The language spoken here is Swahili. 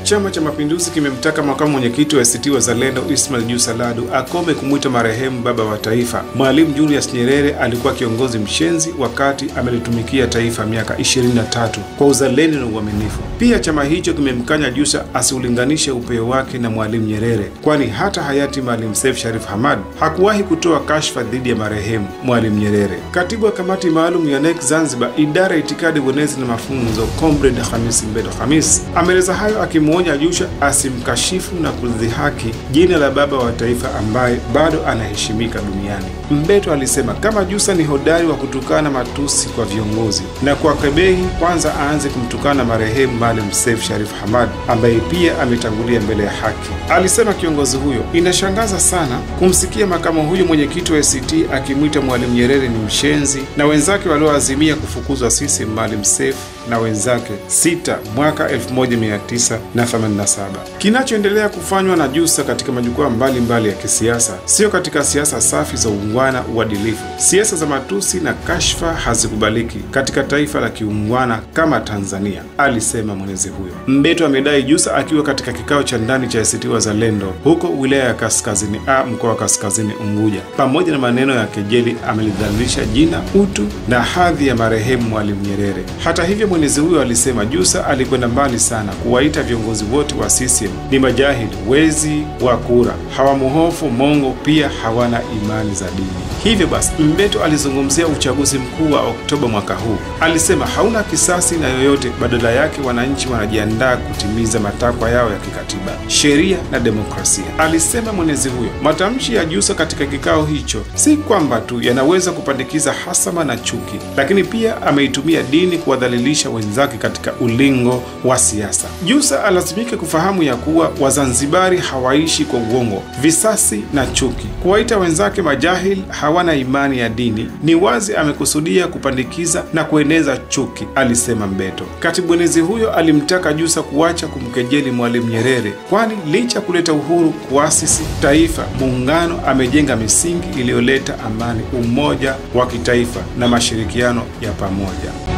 Chama cha Mapinduzi kimemtaka makamu mwenyekiti wa ACT Wazalendo Ismail Jussa Ladu akome kumwita marehemu baba wa taifa. Mwalimu Julius Nyerere alikuwa kiongozi mshenzi wakati amelitumikia taifa miaka 23 kwa uzalendo na uaminifu. Pia chama hicho kimemkanya Jussa asiulinganishe upeo wake na Mwalimu Nyerere, kwani hata hayati Maalim Seif Sharif Hamad hakuwahi kutoa kashfa dhidi ya marehemu Mwalimu Nyerere. Katibu wa kamati maalum ya NEC Zanzibar, idara ya itikadi, uenezi na mafunzo, Comrade Khamis Mbeto Khamis ameleza hayo akimwonya Jussa asimkashifu na kudhihaki jina la baba wa taifa ambaye bado anaheshimika duniani. Mbeto alisema kama Jussa ni hodari wa kutukana matusi kwa viongozi na kwa kebehi, kwanza aanze kumtukana marehemu Maalim Seif Sharif Hamad ambaye pia ametangulia mbele ya haki. Alisema kiongozi huyo, inashangaza sana kumsikia makamu huyu mwenyekiti wa ACT akimwita Mwalimu Nyerere ni mshenzi na wenzake walioazimia kufukuzwa sisi Maalim Seif na wenzake 6 mwaka 1987. Kinachoendelea kufanywa na Jussa katika majukwaa mbalimbali ya kisiasa sio katika siasa safi za uungwana, uadilifu. Siasa za matusi na kashfa hazikubaliki katika taifa la kiungwana kama Tanzania, alisema mwenezi huyo. Mbeto amedai Jussa akiwa katika kikao cha ndani cha ACT Wazalendo huko wilaya ya Kaskazini A, mkoa wa Kaskazini Unguja, pamoja na maneno ya kejeli amelidhalilisha jina, utu na hadhi ya marehemu Mwalimu Nyerere. Hata hivyo, mwenezi huyo alisema Jussa alikwenda mbali sana kuwaita viongozi wote wa CCM ni majahili, wezi wa kura, hawamuhofu Mungu, pia hawana imani za dini. Hivyo basi, Mbeto alizungumzia uchaguzi mkuu wa Oktoba mwaka huu. Alisema hauna kisasi na yoyote, badala yake wananchi wanajiandaa kutimiza matakwa yao ya kikatiba, sheria na demokrasia, alisema mwenezi huyo. Matamshi ya Jussa katika kikao hicho si kwamba tu yanaweza kupandikiza hasama na chuki, lakini pia ameitumia dini kuwadhalilisha wenzake katika ulingo wa siasa. Jussa alazimika kufahamu ya kuwa Wazanzibari hawaishi kwa uongo, visasi na chuki. Kuwaita wenzake majahil, hawana imani ya dini, ni wazi amekusudia kupandikiza na kueneza chuki, alisema Mbeto. Katibu mwenezi huyo alimtaka Jussa kuacha kumkejeli Mwalimu Nyerere, kwani licha kuleta uhuru, kuasisi taifa, muungano, amejenga misingi iliyoleta amani, umoja wa kitaifa na mashirikiano ya pamoja.